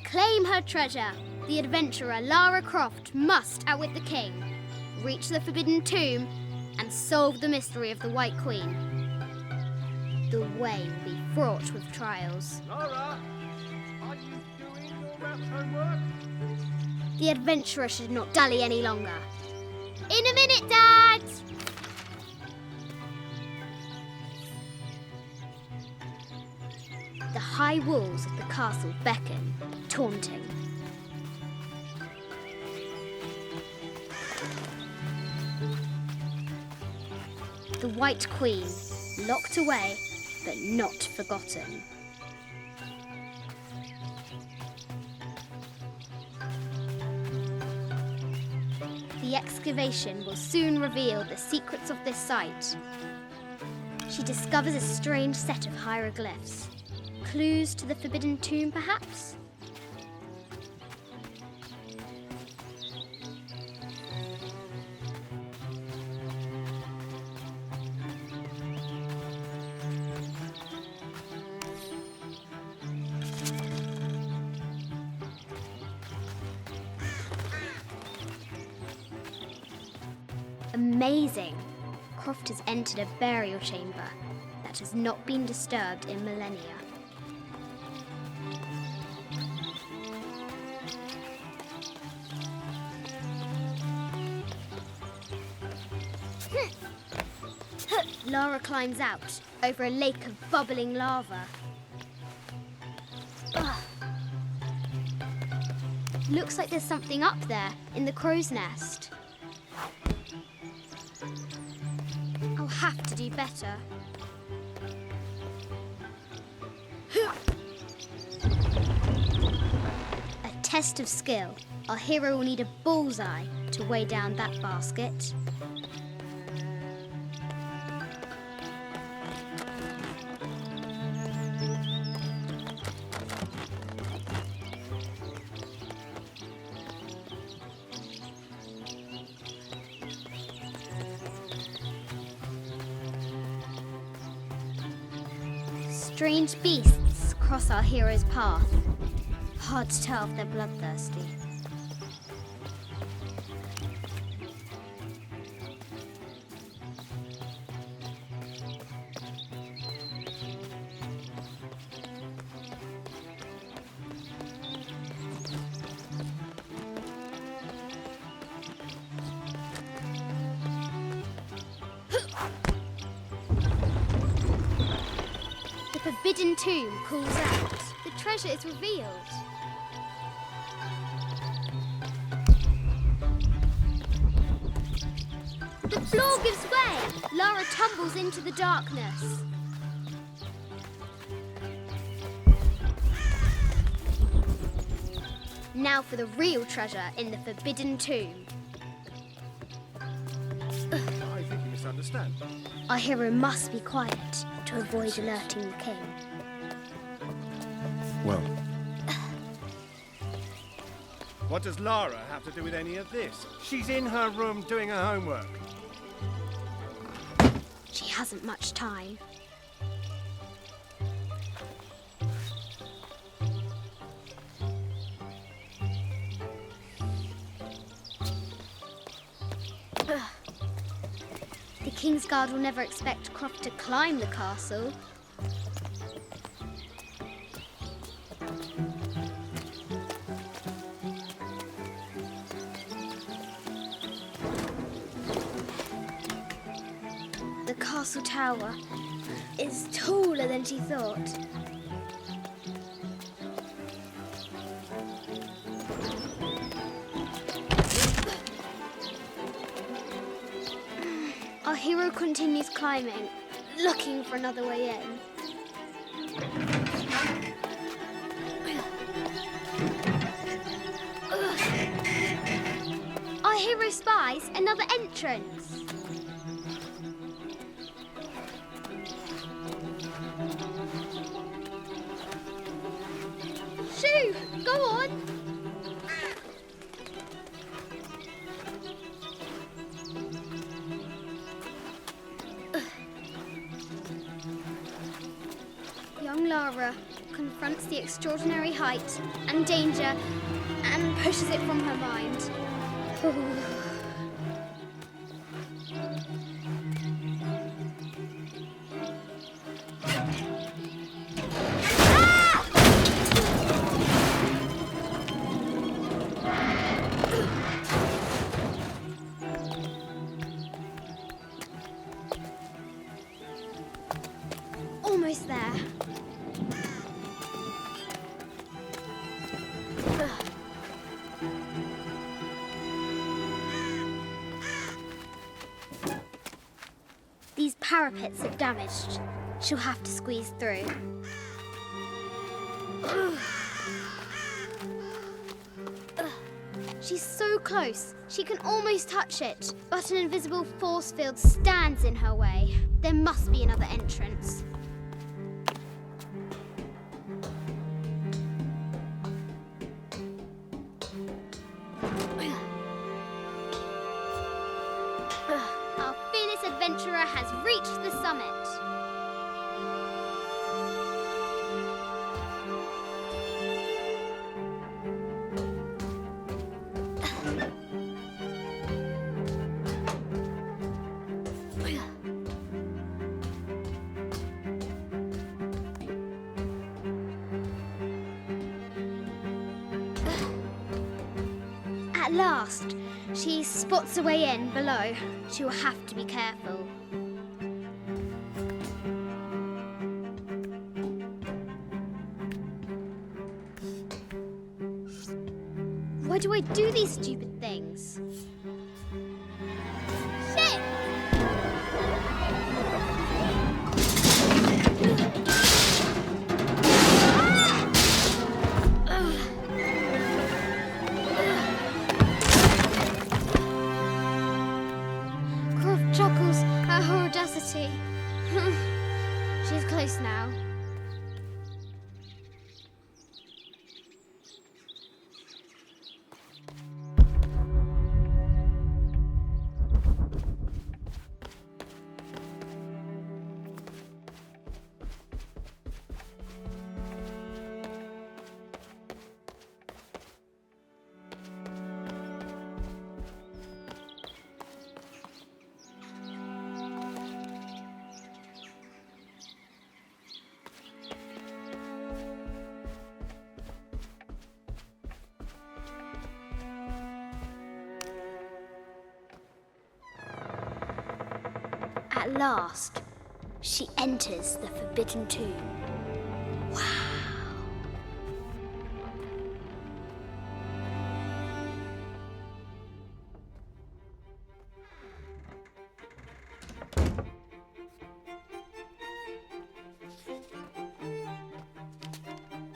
claim her treasure, the adventurer Lara Croft must outwit the king, reach the Forbidden Tomb, and solve the mystery of the White Queen. The way will be fraught with trials. Lara, are you doing your maths homework? The adventurer should not dally any longer. In a minute, Dad! The high walls of the castle beckon, taunting. The White Queen, locked away, but not forgotten. The excavation will soon reveal the secrets of this site. She discovers a strange set of hieroglyphs. Clues to the Forbidden Tomb, perhaps? Amazing! Croft has entered a burial chamber that has not been disturbed in millennia. Lara climbs out over a lake of bubbling lava. Ugh. Looks like there's something up there in the crow's nest. I'll have to do better. A test of skill. Our hero will need a bullseye to weigh down that basket. Strange beasts cross our hero's path. Hard to tell if they're bloodthirsty. The Forbidden Tomb calls out. The treasure is revealed. The floor gives way. Lara tumbles into the darkness. Now for the real treasure in the Forbidden Tomb. I think you misunderstand. Our hero must be quiet to avoid alerting the king. Well. What does Lara have to do with any of this? She's in her room doing her homework. She hasn't much time. The King's Guard will never expect Croft to climb the castle. The castle tower is taller than she thought. Our hero continues climbing, looking for another way in. Our hero spies another entrance. Shoo! Go on! Young Lara confronts confronts the extraordinary height and danger and pushes it from her mind. Almost there. These parapets are damaged. She'll have to squeeze through. She's so close. She can almost touch it. But an invisible force field stands in her way. There must be another entrance. Our fearless adventurer has reached the summit. At last, she spots a way in below. She will have to be careful. Why do I do these stupid things? Shit! Croft chuckles at her audacity. She's close now. At last, she enters the Forbidden Tomb. Wow!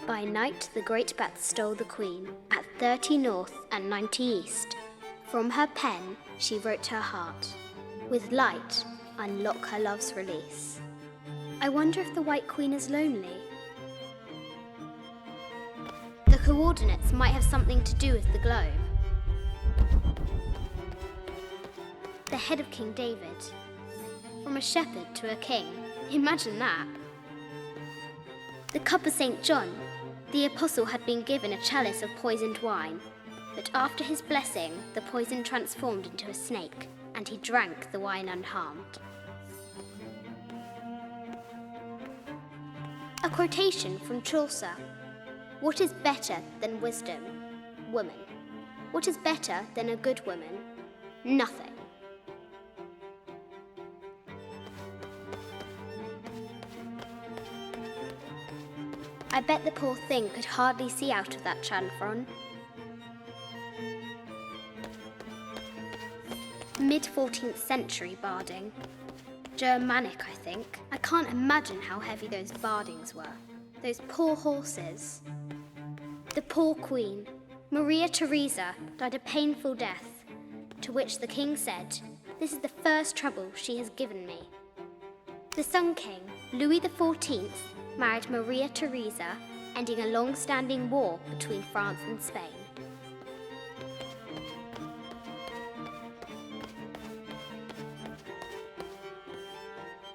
By night, the great bat stole the queen at 30 north and 90 east. From her pen, she wrote her heart. With light, unlock her love's release. I wonder if the White Queen is lonely. The coordinates might have something to do with the globe. The head of King David. From a shepherd to a king. Imagine that. The cup of St. John. The apostle had been given a chalice of poisoned wine, but after his blessing, the poison transformed into a snake, and he drank the wine unharmed. A quotation from Chaucer. What is better than wisdom? Woman. What is better than a good woman? Nothing. I bet the poor thing could hardly see out of that chanfron. Mid-14th century barding. Germanic, I think. I can't imagine how heavy those bardings were. Those poor horses. The poor queen, Maria Theresa, died a painful death, to which the king said, "This is the first trouble she has given me." The Sun King, Louis XIV, married Maria Theresa, ending a long-standing war between France and Spain.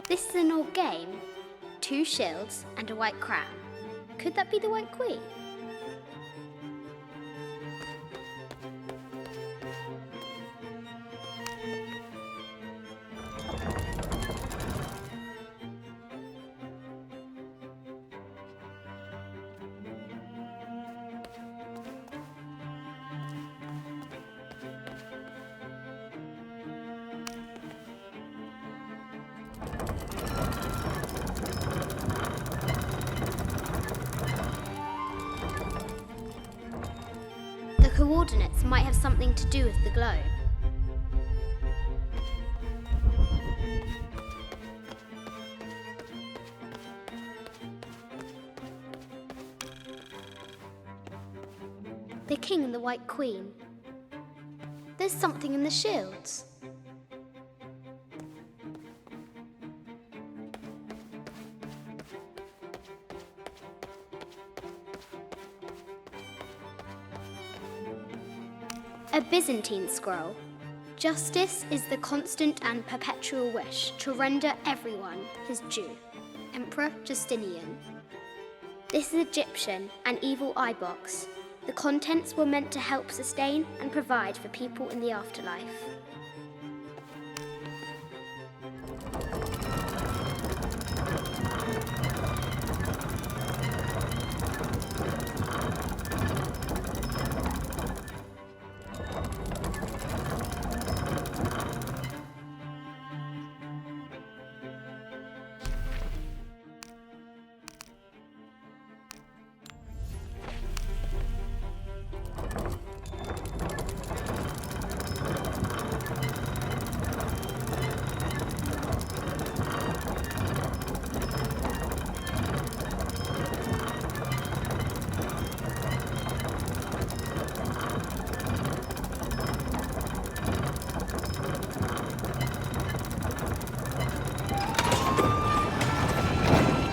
This is an old game. 2 shields and a white crown. Could that be the White Queen? The coordinates might have something to do with the globe. The King and the White Queen. There's something in the shields. A Byzantine scroll. Justice is the constant and perpetual wish to render everyone his due. Emperor Justinian. This is Egyptian, an evil eye box. The contents were meant to help sustain and provide for people in the afterlife.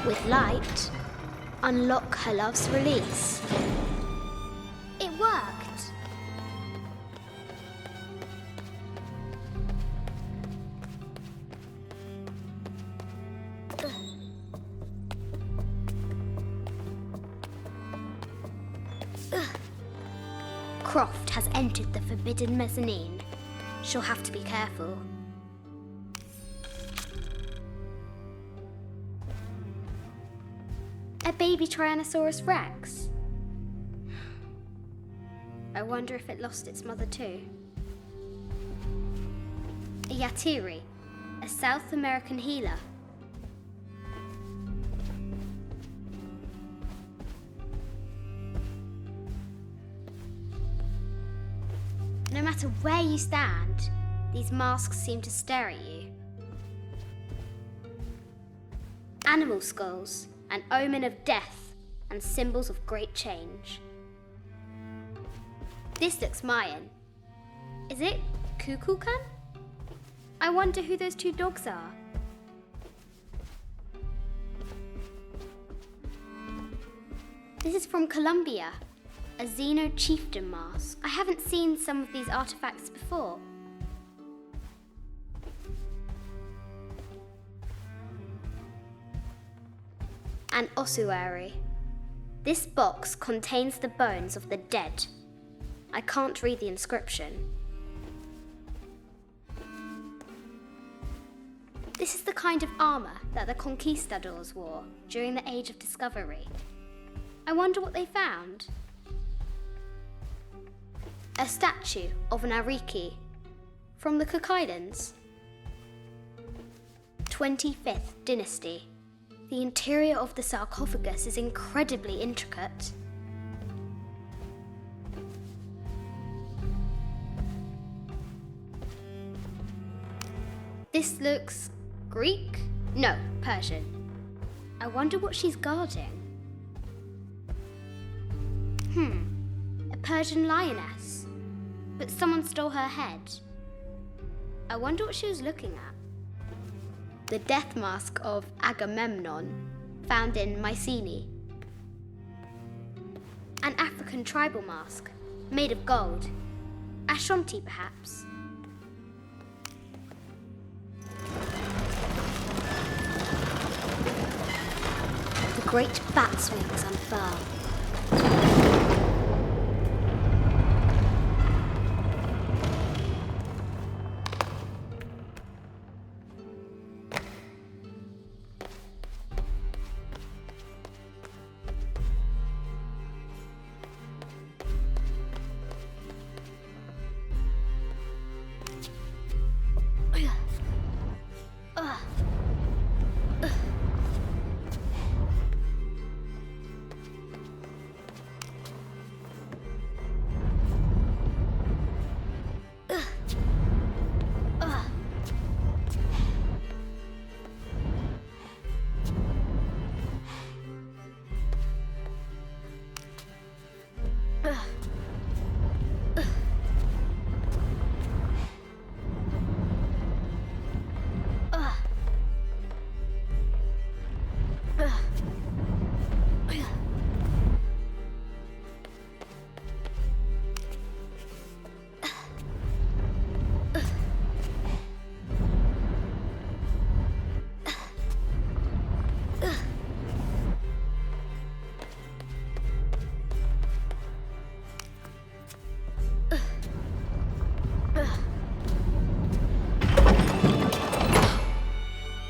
With light, unlock her love's release. It worked! Croft has entered the forbidden mezzanine. She'll have to be careful. A baby Tyrannosaurus Rex. I wonder if it lost its mother too. A Yatiri, a South American healer. No matter where you stand, these masks seem to stare at you. Animal skulls, an omen of death and symbols of great change. This looks Mayan. Is it Kukulkan? I wonder who those two dogs are. This is from Colombia, a Xeno chieftain mask. I haven't seen some of these artifacts before. An ossuary. This box contains the bones of the dead. I can't read the inscription. This is the kind of armor that the conquistadors wore during the Age of Discovery. I wonder what they found. A statue of an Ariki from the Cook Islands. 25th dynasty. The interior of the sarcophagus is incredibly intricate. This looks Greek? No, Persian. I wonder what she's guarding. A Persian lioness. But someone stole her head. I wonder what she was looking at. The death mask of Agamemnon, found in Mycenae. An African tribal mask, made of gold. Ashanti, perhaps. The great bat's wings unfurl.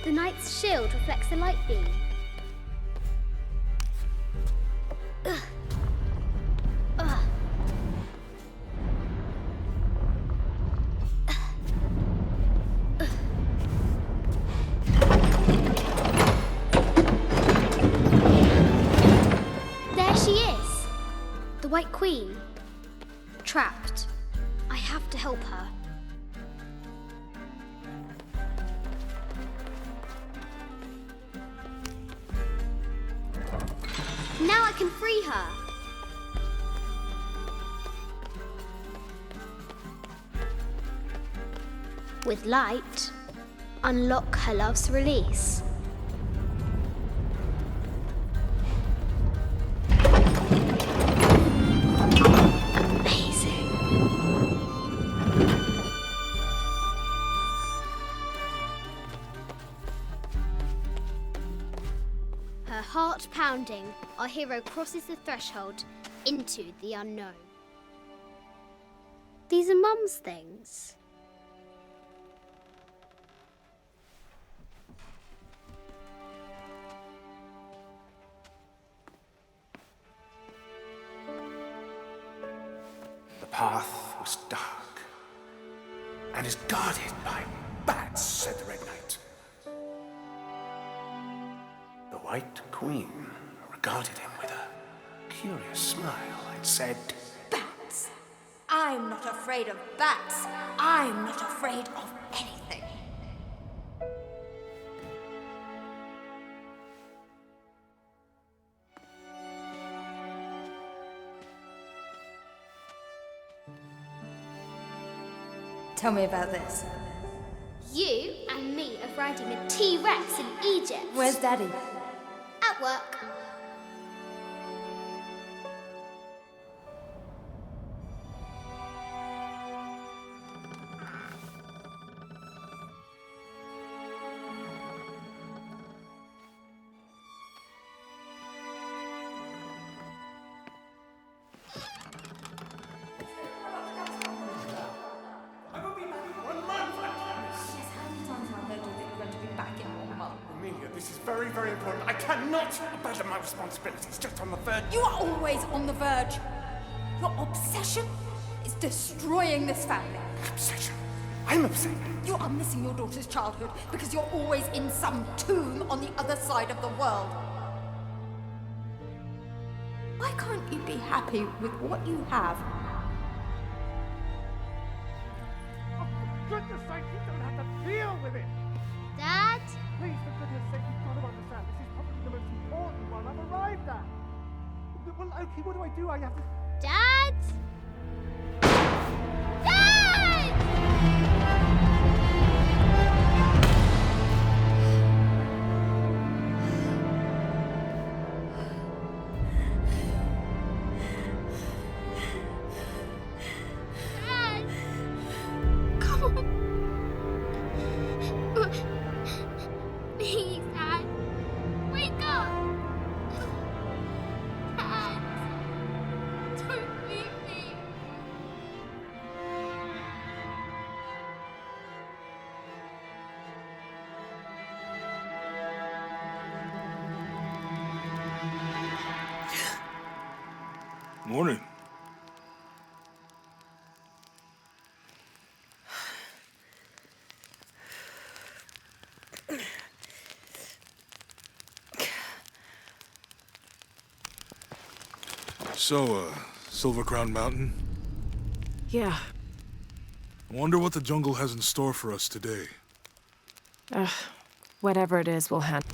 The knight's shield reflects the light beam. There she is! The White Queen. Trapped. I have to help her. Now I can free her. With light, unlock her love's release. Amazing. Her heart pounding, our hero crosses the threshold into the unknown. These are Mum's things. The path was dark and is guarded by bats, said the Red Knight. The White Queen regarded him with a curious smile and said, Bats! I'm not afraid of bats. I'm not afraid of anything. Tell me about this. You and me are riding a T-Rex in Egypt. Where's Daddy? At work. This is very, very important. I cannot abandon my responsibilities just on the verge. You are always on the verge. Your obsession is destroying this family. Obsession? I'm obsessed. You are missing your daughter's childhood because you're always in some tomb on the other side of the world. Why can't you be happy with what you have? Oh, for goodness sake, you don't have to deal with it. Dad? Please, for goodness sake, you've got to understand. This is probably the most important one I've arrived at. Well, okay, what do I do? I have to... Dad? Dad! Dad! Come on. Please, Dad. Wake up. Morning. So, Silver Crown Mountain? Yeah. I wonder what the jungle has in store for us today. Whatever it is, we'll handle.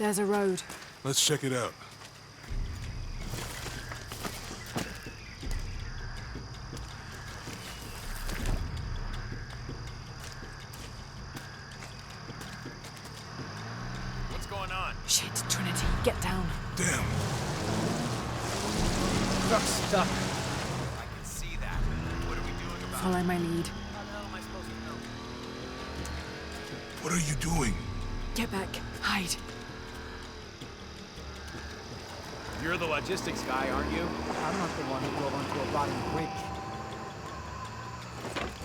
There's a road. Let's check it out. What's going on? Shit, Trinity, get down. Damn. truck's stuck. I can see that. What are we doing about Follow my lead. How the hell am I supposed to know? What are you doing? Get back. Hide. You're the logistics guy, aren't you? I'm not the one who drove onto a rotting bridge.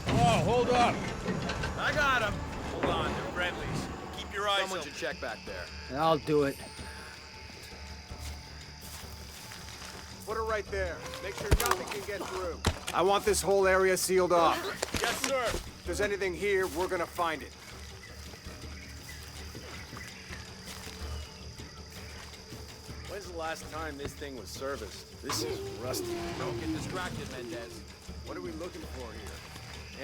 Oh, hold up! I got him! Hold on, they're friendlies. Keep your eyes Someone should check back there. I'll do it. Put her right there. Make sure nothing can get through. I want this whole area sealed off. Yes, sir! If there's anything here, we're gonna find it. When's the last time this thing was serviced? This is rusty. Don't get distracted, Mendez. What are we looking for here?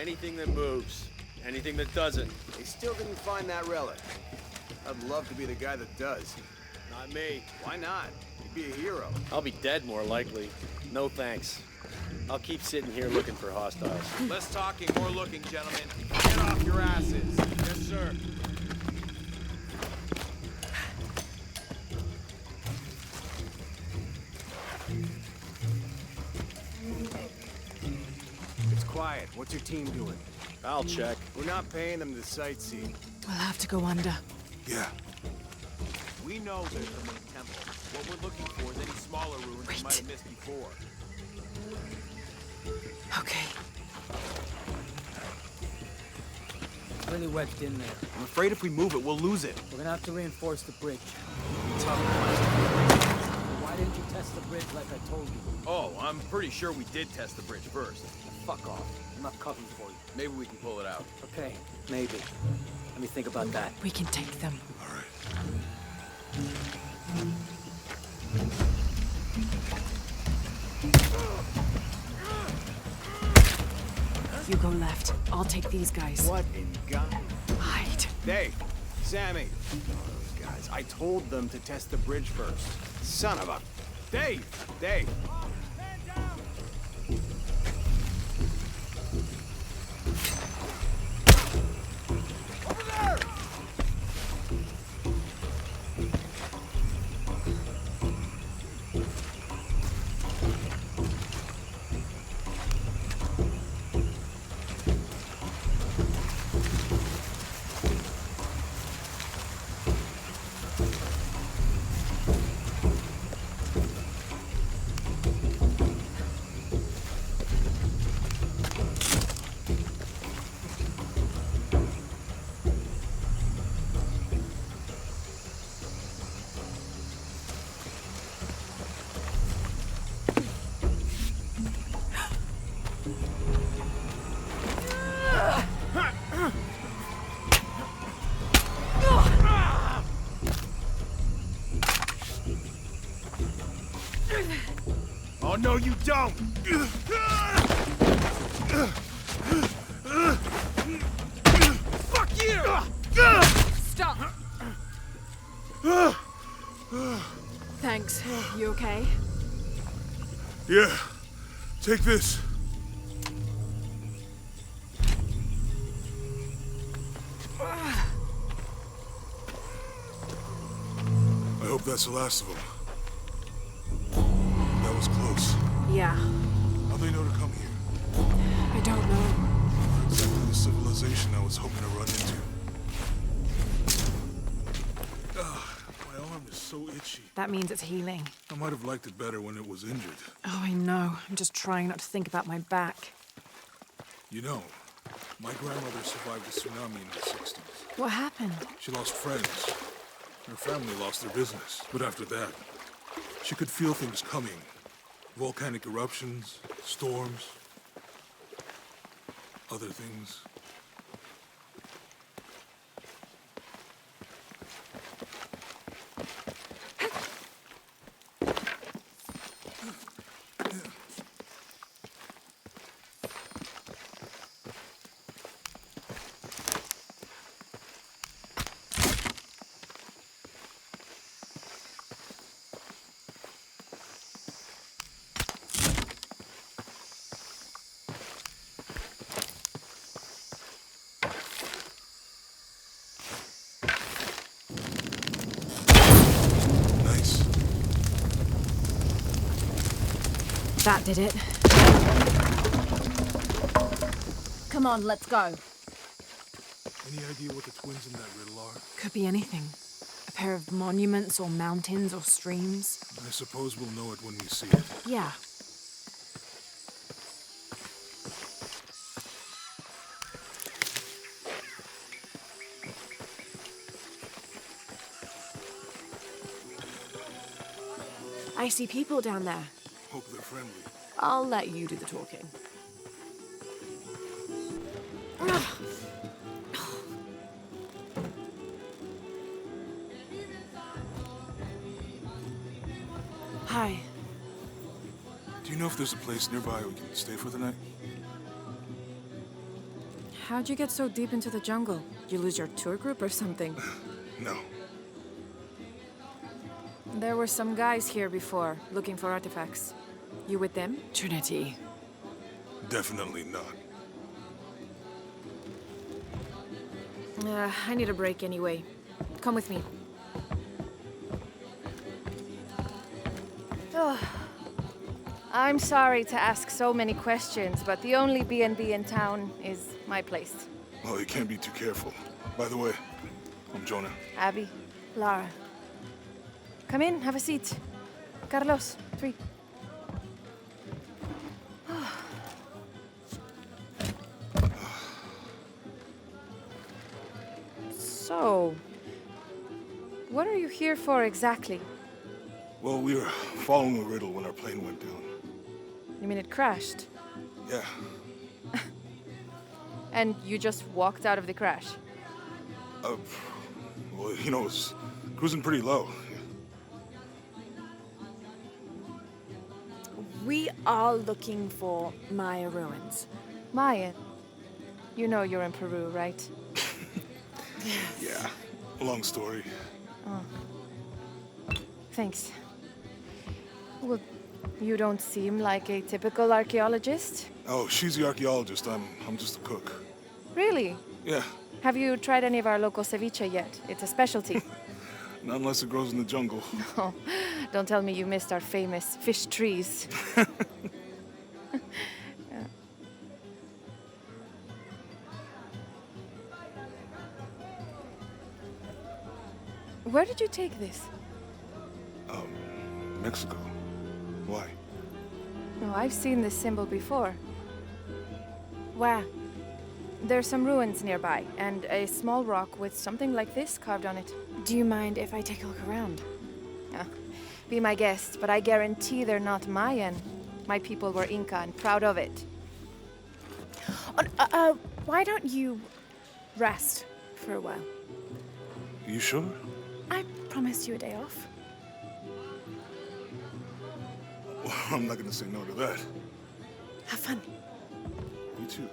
Anything that moves. Anything that doesn't. They still didn't find that relic. I'd love to be the guy that does. Not me. Why not? You'd be a hero. I'll be dead more likely. No thanks. I'll keep sitting here looking for hostiles. Less talking, more looking, gentlemen. Get off your asses. Yes, sir. It's quiet. What's your team doing? I'll check. We're not paying them to sightsee. We'll have to go under. Yeah. We know there's the main temple. What we're looking for is any smaller ruins we might have missed before. Okay. Really wedged in there. I'm afraid if we move it, we'll lose it. We're gonna have to reinforce the bridge. Tough Why didn't you test the bridge like I told you? Oh, I'm pretty sure we did test the bridge first. Fuck off. I'm not covering for you. Maybe we can pull it out. Okay, maybe. Let me think about that. We can take them. All right. You go left. I'll take these guys. What in God? Hide. Dave, Sammy. Those guys. I told them to test the bridge first. Son of a... Dave! Dave! Over there! Oh, no, you don't! Fuck you! Stop! Thanks. You okay? Yeah. Take this. I hope that's the last of them. That was close. Yeah. How'd they know to come here? I don't know. Not exactly the civilization I was hoping to run into. My arm is so itchy. That means it's healing. I might have liked it better when it was injured. Oh, I know. I'm just trying not to think about my back. You know, my grandmother survived the tsunami in the 60s. What happened? She lost friends. Her family lost their business. But after that, she could feel things coming. Volcanic eruptions, storms, other things. That did it. Come on, let's go. Any idea what the twins in that riddle are? Could be anything. A pair of monuments or mountains or streams. I suppose we'll know it when we see it. Yeah. I see people down there. Hope they're friendly. I'll let you do the talking. Hi. Do you know if there's a place nearby we can stay for the night? How'd you get so deep into the jungle? You lose your tour group or something? No. There were some guys here before, looking for artifacts. You with them? Trinity. Definitely not. I need a break anyway. Come with me. Oh. I'm sorry to ask so many questions, but the only B&B in town is my place. Well, you can't be too careful. By the way, I'm Jonah. Abby, Lara. Come in, have a seat. Carlos, 3. So, what are you here for exactly? Well, we were following a riddle when our plane went down. You mean it crashed? Yeah. And you just walked out of the crash? Well, you know, it was cruising pretty low. We are looking for Maya ruins. Maya, you know you're in Peru, right? Yeah. Long story. Thanks. Well, you don't seem like a typical archaeologist. Oh, she's the archaeologist. I'm just a cook. Really? Yeah. Have you tried any of our local ceviche yet? It's a specialty. Not unless it grows in the jungle. Oh, don't tell me you missed our famous fish trees. Yeah. Where did you take this? Mexico. Why? Oh, I've seen this symbol before. Where? There's some ruins nearby, and a small rock with something like this carved on it. Do you mind if I take a look around? Ah, be my guest, but I guarantee they're not Mayan. My people were Inca and proud of it. Why don't you rest for a while? You sure? I promised you a day off. Well, I'm not gonna say no to that. Have fun. You too.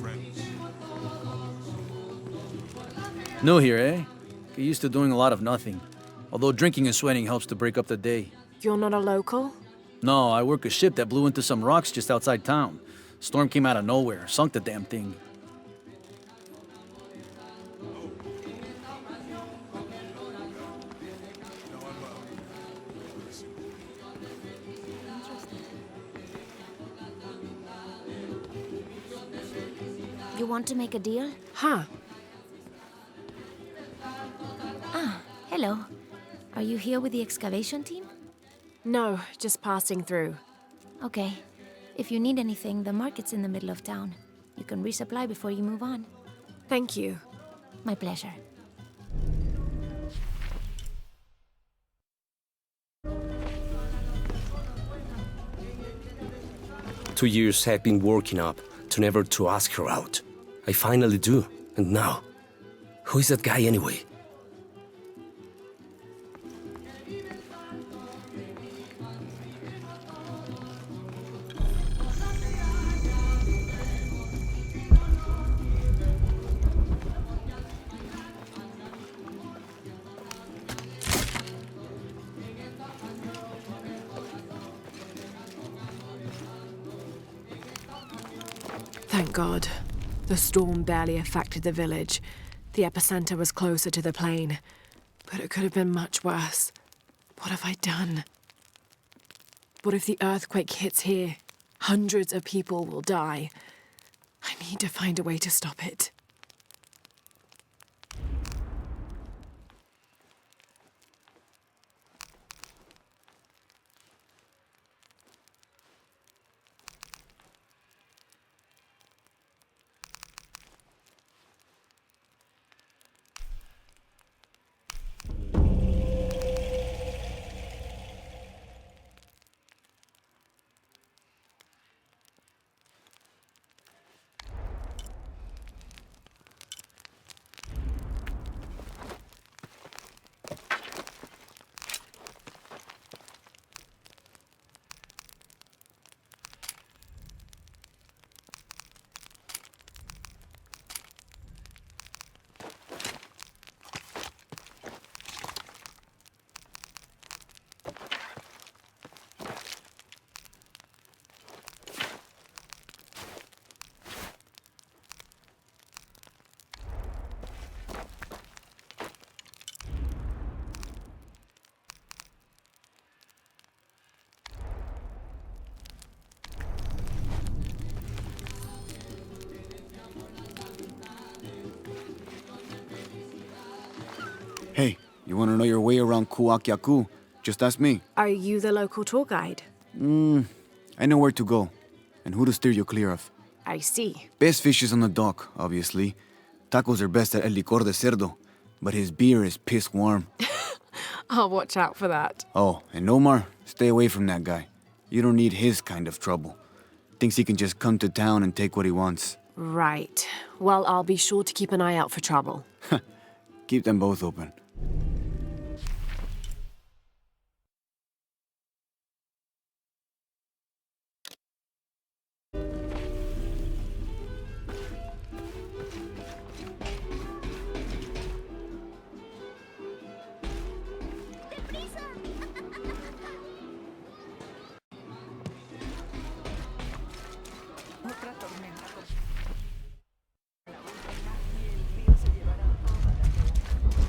Friends. New here, eh? Get used to doing a lot of nothing. Although drinking and sweating helps to break up the day. You're not a local? No, I work a ship that blew into some rocks just outside town. Storm came out of nowhere, sunk the damn thing. You want to make a deal? Huh. Hello. Are you here with the excavation team? No, just passing through. Okay. If you need anything, the market's in the middle of town. You can resupply before you move on. Thank you. My pleasure. Two years I've been working up to never to ask her out. I finally do, and now, who is that guy anyway? Thank God. The storm barely affected the village. The epicenter was closer to the plain. But it could have been much worse. What have I done? What if the earthquake hits here? Hundreds of people will die. I need to find a way to stop it. Hey, you want to know your way around Kuakyaku? Just ask me. Are you the local tour guide? I know where to go, and who to steer you clear of. I see. Best fish is on the dock, obviously. Tacos are best at El Licor de Cerdo, but his beer is piss warm. I'll watch out for that. Oh, and Omar, stay away from that guy. You don't need his kind of trouble. Thinks he can just come to town and take what he wants. Right. Well, I'll be sure to keep an eye out for trouble. Keep them both open.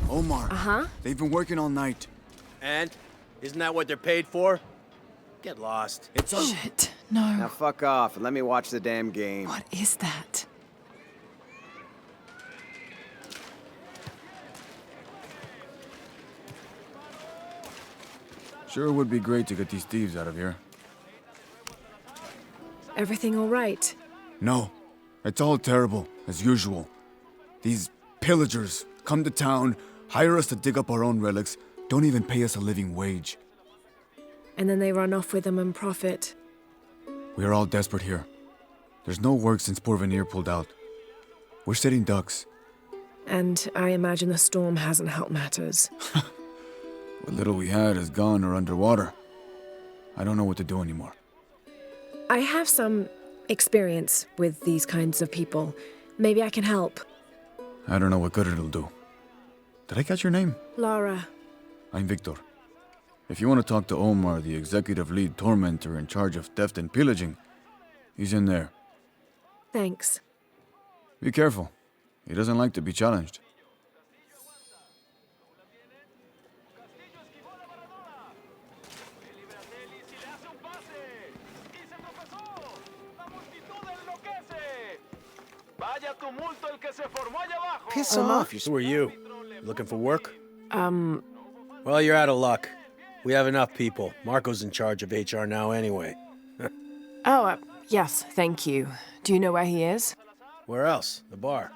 Omar. Uh-huh. They've been working all night. And? Isn't that what they're paid for? Get lost. It's a... Shit. No. Now fuck off and let me watch the damn game. What is that? Sure would be great to get these thieves out of here. Everything all right? No. It's all terrible, as usual. These pillagers come to town, hire us to dig up our own relics, don't even pay us a living wage. And then they run off with them and profit. We are all desperate here. There's no work since Porvenir pulled out. We're sitting ducks. And I imagine the storm hasn't helped matters. What little we had is gone or underwater. I don't know what to do anymore. I have some experience with these kinds of people. Maybe I can help. I don't know what good it'll do. Did I catch your name? Lara. I'm Victor. If you want to talk to Omar, the executive lead tormentor in charge of theft and pillaging, he's in there. Thanks. Be careful. He doesn't like to be challenged. Piss off, you... Who are you? Looking for work? Well, you're out of luck. We have enough people. Marco's in charge of HR now anyway. Yes, thank you. Do you know where he is? Where else? The bar.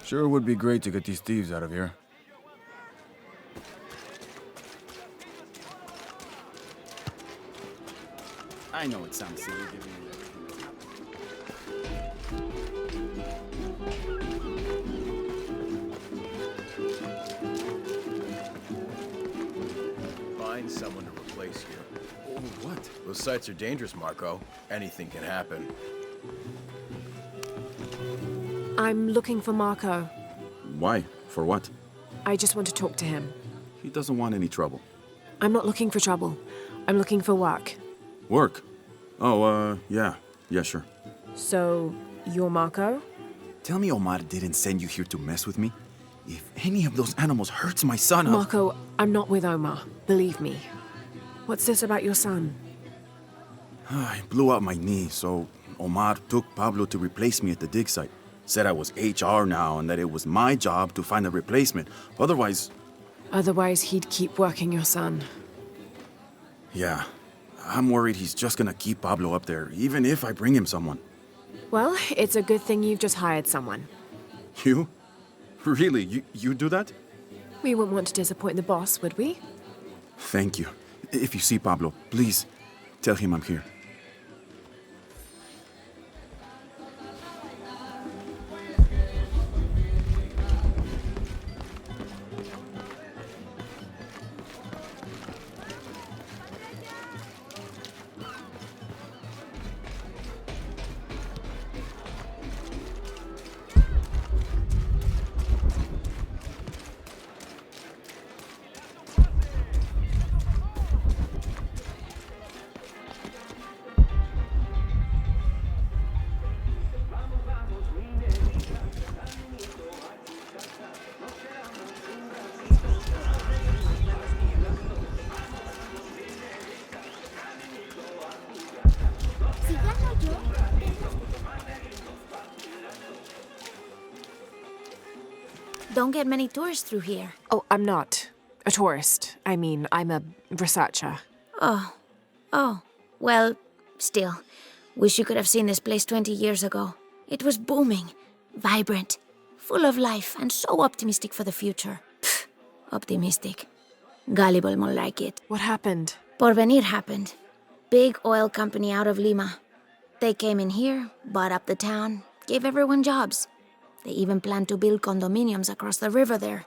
Sure would be great to get these thieves out of here. I know it sounds silly giving you that. Find someone to replace you. Oh, what? Those sites are dangerous, Marco. Anything can happen. I'm looking for Marco. Why? For what? I just want to talk to him. He doesn't want any trouble. I'm not looking for trouble. I'm looking for work. Work? Oh, yeah. Yeah, sure. So, you're Marco? Tell me Omar didn't send you here to mess with me? If any of those animals hurts my son, I'll... Marco, I'm not with Omar. Believe me. What's this about your son? I blew out my knee, so Omar took Pablo to replace me at the dig site. Said I was HR now and that it was my job to find a replacement. Otherwise... Otherwise, he'd keep working your son. Yeah. I'm worried he's just gonna keep Pablo up there, even if I bring him someone. Well, it's a good thing you've just hired someone. You? Really? You do that? We wouldn't want to disappoint the boss, would we? Thank you. If you see Pablo, please tell him I'm here. Don't get many tourists through here. Oh, I'm not a tourist. I mean, I'm a researcher. Oh. Well, still. Wish you could have seen this place 20 years ago. It was booming, vibrant, full of life, and so optimistic for the future. Pfft, optimistic. Gullible more like it. What happened? Porvenir happened. Big oil company out of Lima. They came in here, bought up the town, gave everyone jobs. They even planned to build condominiums across the river there,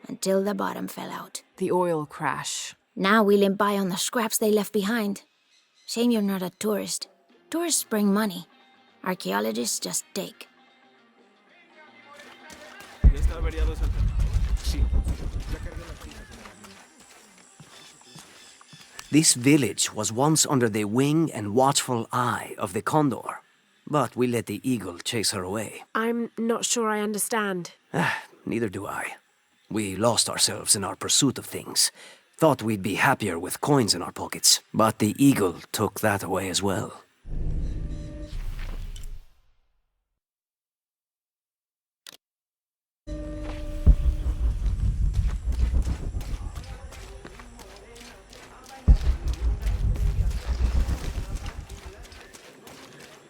until the bottom fell out. The oil crash. Now we limp by on the scraps they left behind. Shame you're not a tourist. Tourists bring money. Archaeologists just take. This village was once under the wing and watchful eye of the condor. But we let the eagle chase her away. I'm not sure I understand. Neither do I. We lost ourselves in our pursuit of things. Thought we'd be happier with coins in our pockets. But the eagle took that away as well.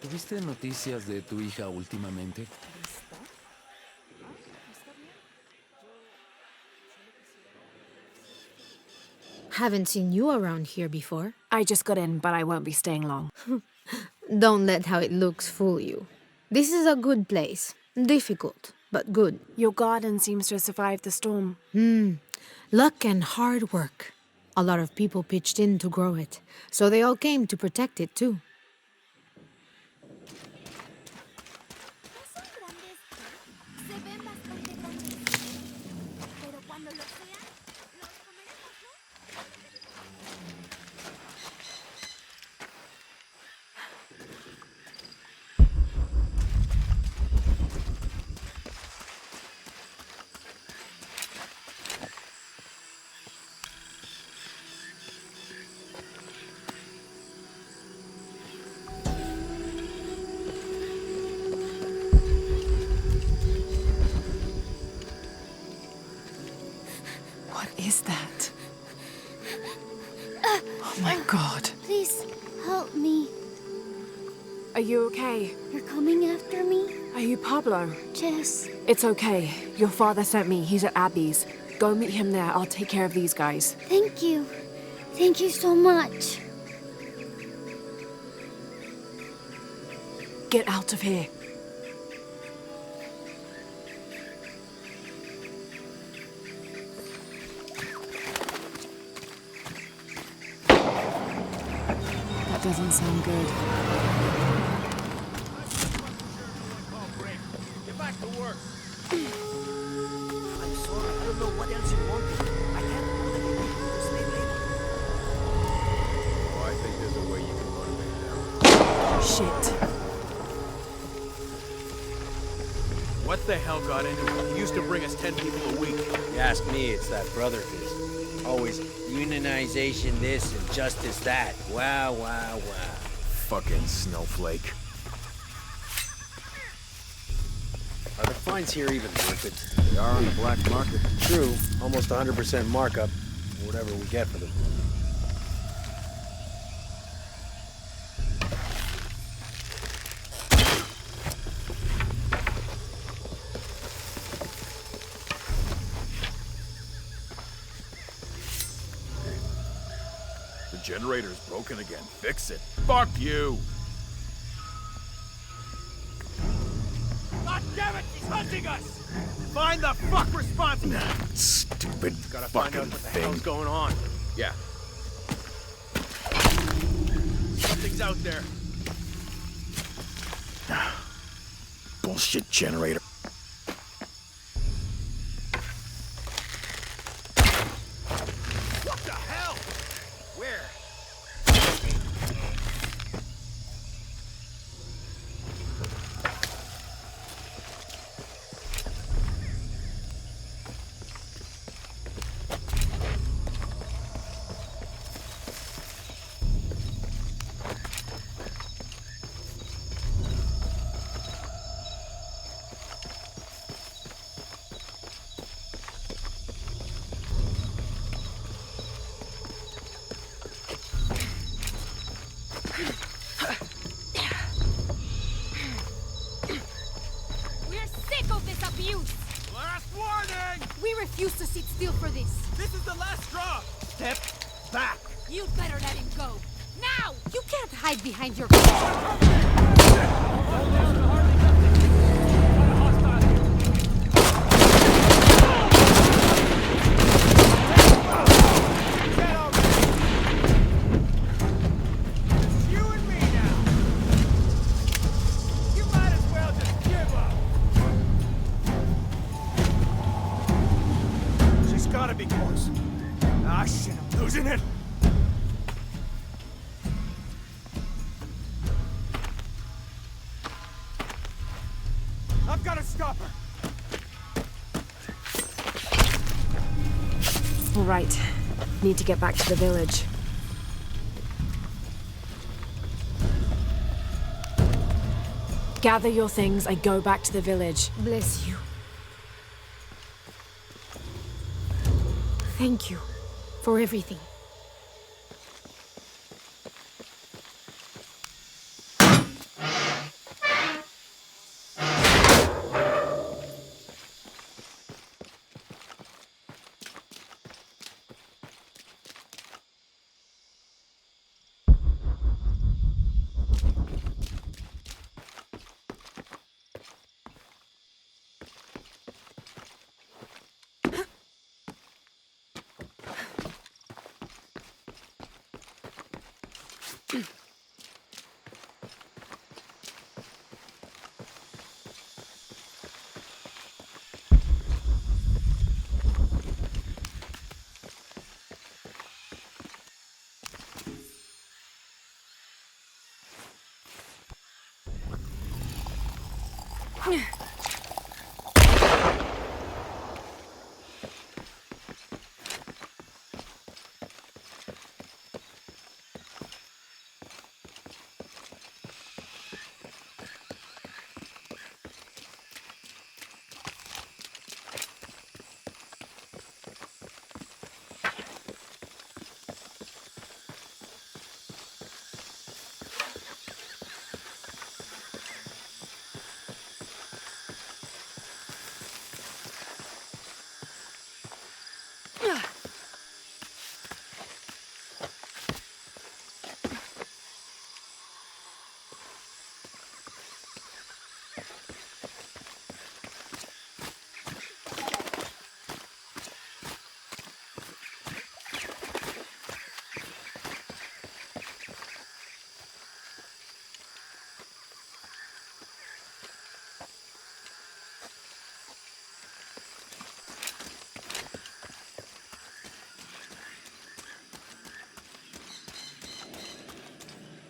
¿Tuviste noticias de tu hija últimamente? Haven't seen you around here before. I just got in, but I won't be staying long. Don't let how it looks fool you. This is a good place. Difficult, but good. Your garden seems to have survived the storm. Luck and hard work. A lot of people pitched in to grow it, so they all came to protect it too. What is that? Oh my God. Please, help me. Are you okay? You're coming after me? Are you Pablo? Yes. It's okay. Your father sent me. He's at Abby's. Go meet him there. I'll take care of these guys. Thank you. Thank you so much. Get out of here. That doesn't sound good. Get back to work. I'm sorry, I don't know what else you wanted. I can't Shit. What the hell got into it? He used to bring us 10 people a week. You ask me, it's that brother of his. Always unionization this and justice that. Wow, wow, wow. Fucking snowflake. Are the fines here even worth it? They are on the black market. True, almost 100% markup, whatever we get for them. The generator's broken again. Fix it. Fuck you! God damn it! He's hunting us! Find the fuck responsible! Stupid Gotta find out fucking what the thing. hell's going on. Yeah. Something's out there. Bullshit generator. What the hell? Where? We're sick of this abuse! Last warning! We refuse to sit still for this. This is the last straw! Step back! You'd better let him go. Now! You can't hide behind your... It's you and me now! You might as well just give up! She's gotta be close. Ah, shit, I'm losing it. I've gotta stop her. All right. Need to get back to the village. Gather your things, I go back to the village. Bless you. Thank you for everything.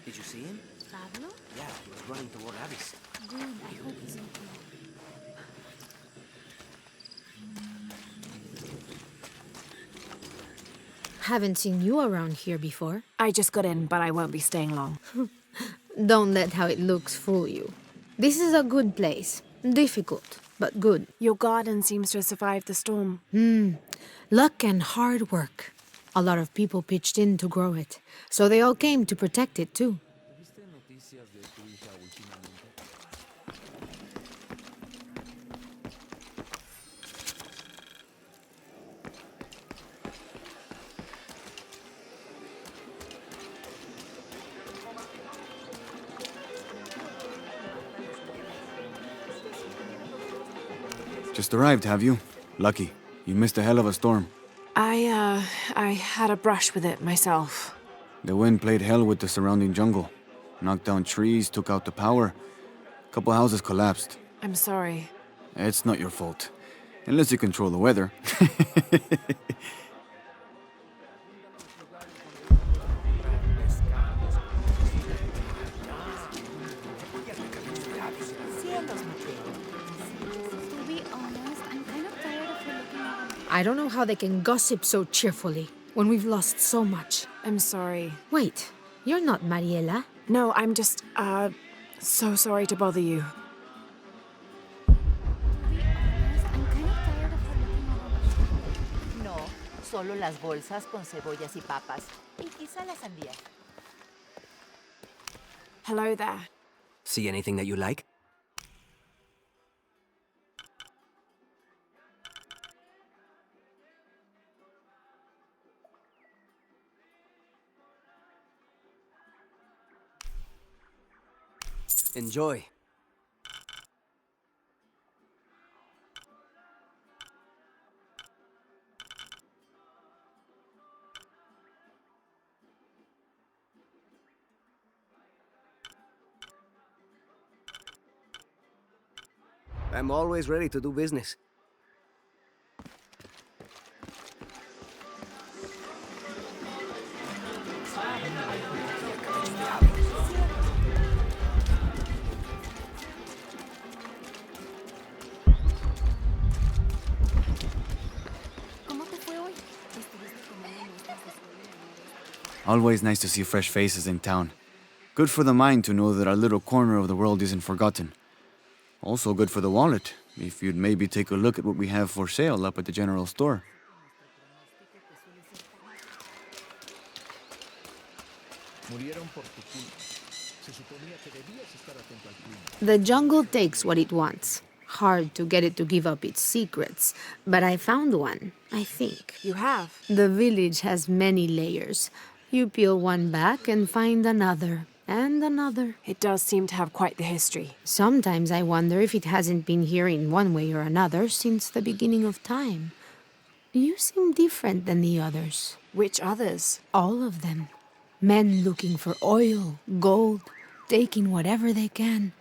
Did you see him? Pablo? Yeah, he was running toward Abyss. Good, I hope he's okay. Haven't seen you around here before. I just got in, but I won't be staying long. Don't let how it looks fool you. This is a good place. Difficult, but good. Your garden seems to have survived the storm. Luck and hard work. A lot of people pitched in to grow it, so they all came to protect it too. ¿Viste noticias de tu hija últimamente? Just arrived, have you? Lucky. You missed a hell of a storm. I had a brush with it myself. The wind played hell with the surrounding jungle. Knocked down trees, took out the power. A couple houses collapsed. I'm sorry. It's not your fault. Unless you control the weather. To be honest, I'm kind of tired of looking at them. I don't know how they can gossip so cheerfully when we've lost so much. I'm sorry. Wait, you're not Mariela. No, I'm just, so sorry to bother you. To be honest, I'm kind of tired of looking at them. No, solo las bolsas con cebollas y papas. Y quizá la sandía. Hello there. See anything that you like? Enjoy. I'm always ready to do business. ¿Cómo te fue hoy? Estuviste tomando muestras de suelo. Always nice to see fresh faces in town. Good for the mind to know that our little corner of the world isn't forgotten. Also good for the wallet, if you'd maybe take a look at what we have for sale up at the general store. The jungle takes what it wants. Hard to get it to give up its secrets, but I found one, I think. You have? The village has many layers. You peel one back and find another, and another. It does seem to have quite the history. Sometimes I wonder if it hasn't been here in one way or another since the beginning of time. You seem different than the others. Which others? All of them. Men looking for oil, gold, taking whatever they can.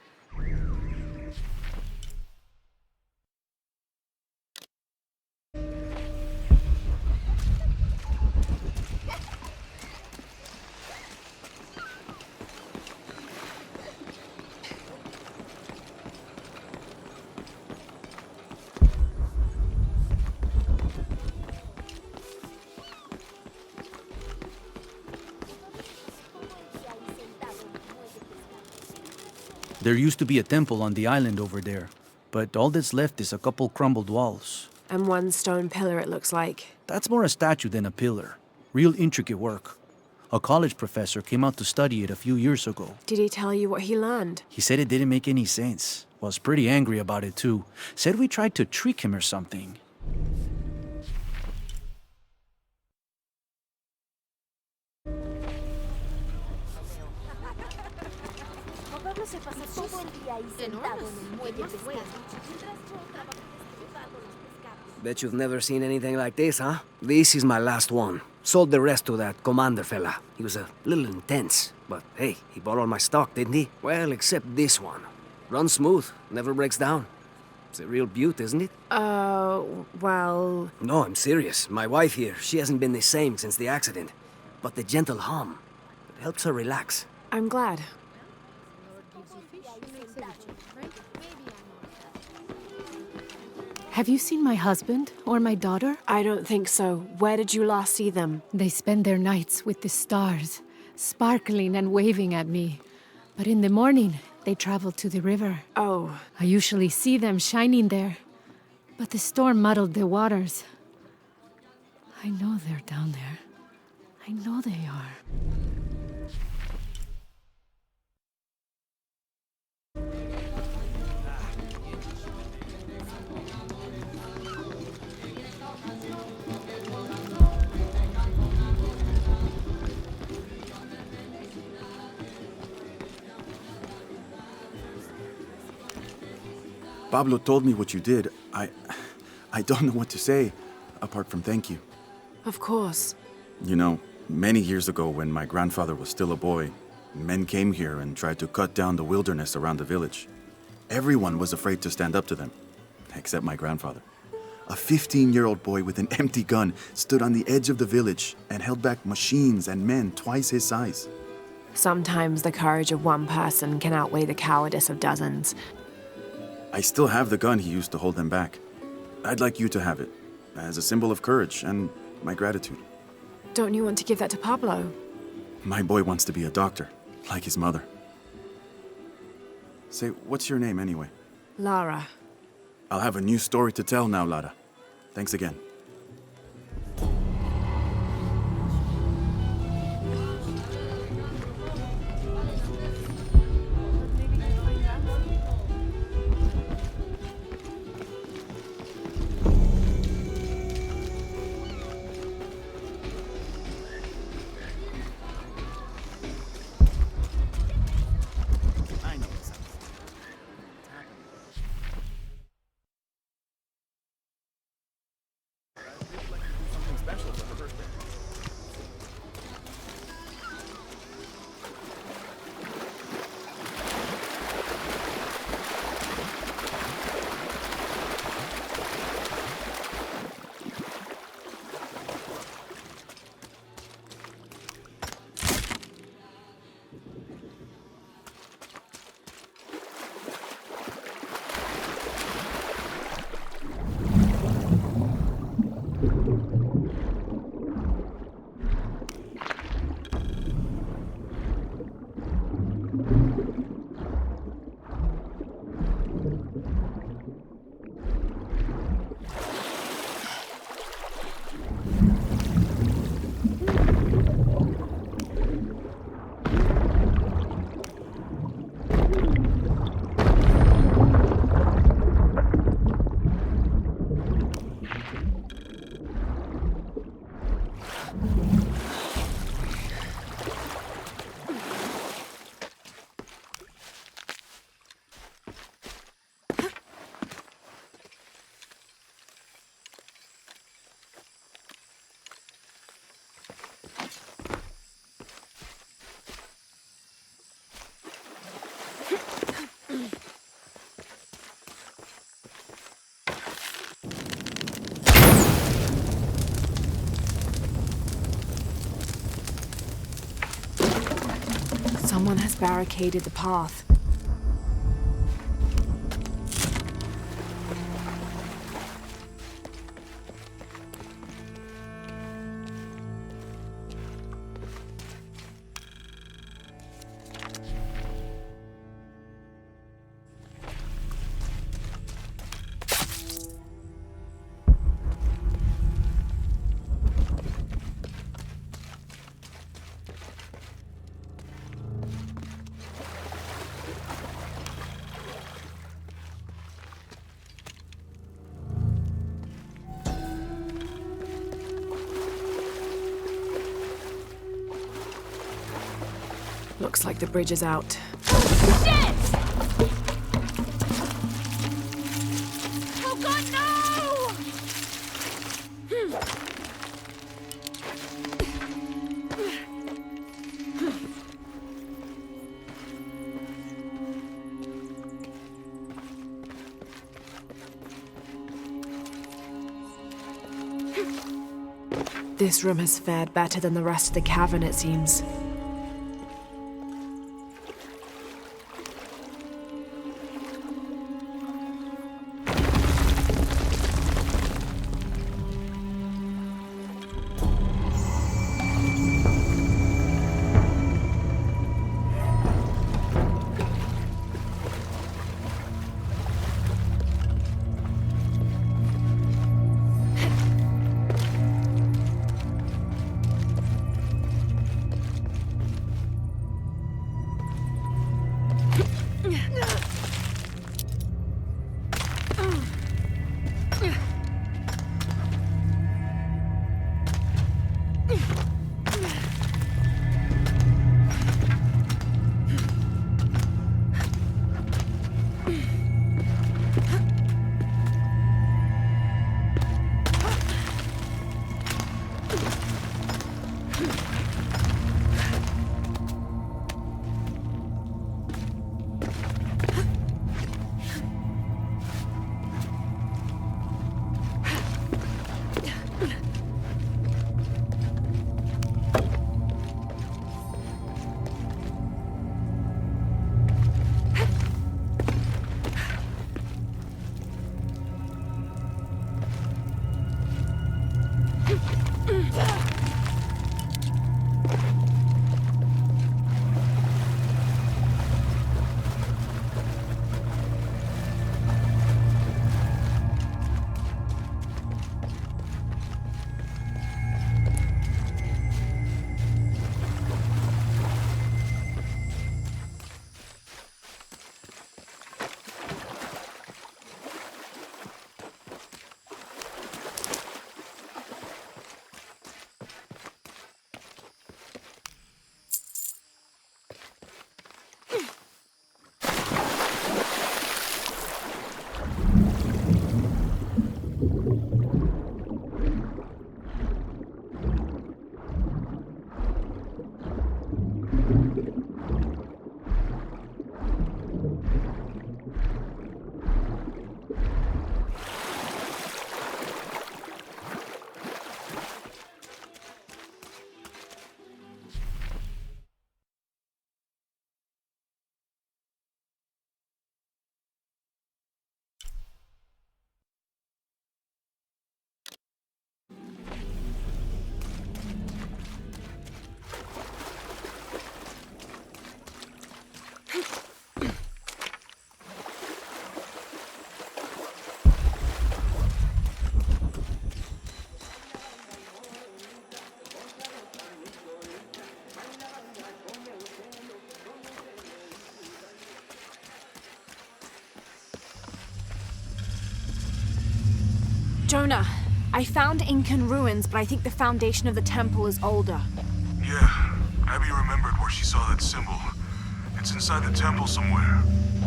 There used to be a temple on the island over there, but all that's left is a couple crumbled walls. And one stone pillar, it looks like. That's more a statue than a pillar. Real intricate work. A college professor came out to study it a few years ago. Did he tell you what he learned? He said it didn't make any sense. Was pretty angry about it too. Said we tried to trick him or something. Pablo se pasa todo el día ahí sentado en el muelle pescando. Mientras yo trabajo descubando los pescados. Bet you've never seen anything like this, huh? This is my last one. Sold the rest to that commander fella. He was a little intense, but hey, he bought all my stock, didn't he? Well, except this one. Runs smooth, never breaks down. It's a real beaut, isn't it? Well... No, I'm serious. My wife here, she hasn't been the same since the accident. But the gentle hum, it helps her relax. I'm glad. Have you seen my husband or my daughter? I don't think so. Where did you last see them? They spend their nights with the stars, sparkling and waving at me. But in the morning, they travel to the river. Oh. I usually see them shining there. But the storm muddled the waters. I know they're down there. I know they are. Pablo told me what you did. I don't know what to say, apart from thank you. Of course. You know, many years ago when my grandfather was still a boy, men came here and tried to cut down the wilderness around the village. Everyone was afraid to stand up to them, except my grandfather. A 15-year-old boy with an empty gun stood on the edge of the village and held back machines and men twice his size. Sometimes the courage of one person can outweigh the cowardice of dozens. I still have the gun he used to hold them back. I'd like you to have it, as a symbol of courage and my gratitude. Don't you want to give that to Pablo? My boy wants to be a doctor, like his mother. Say, what's your name anyway? Lara. I'll have a new story to tell now, Lara. Thanks again. Someone has barricaded the path. Looks like the bridge is out. Shit! Oh God, no! This room has fared better than the rest of the cavern, it seems. Jonah, I found Incan ruins, but I think the foundation of the temple is older. Yeah, Abby remembered where she saw that symbol. It's inside the temple somewhere.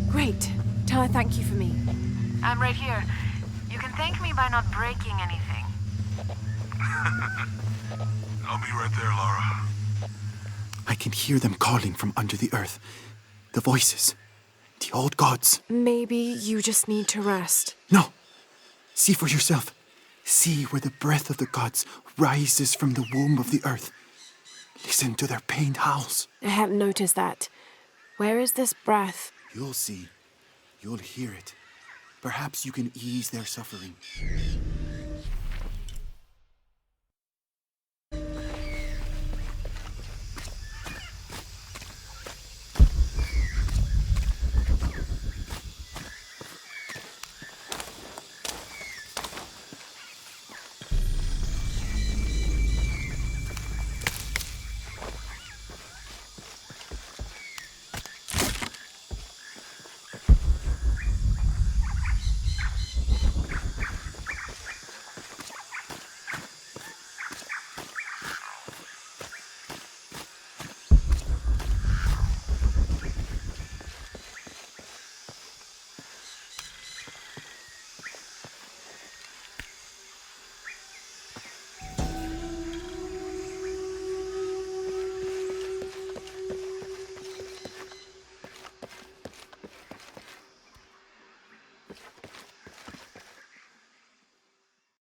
Great. Tell her thank you for me. I'm right here. You can thank me by not breaking anything. I'll be right there, Lara. I can hear them calling from under the earth. The voices. The old gods. Maybe you just need to rest. No! See for yourself. See where the breath of the gods rises from the womb of the earth. Listen to their pained howls. I hadn't noticed that. Where is this breath? You'll see. You'll hear it. Perhaps you can ease their suffering.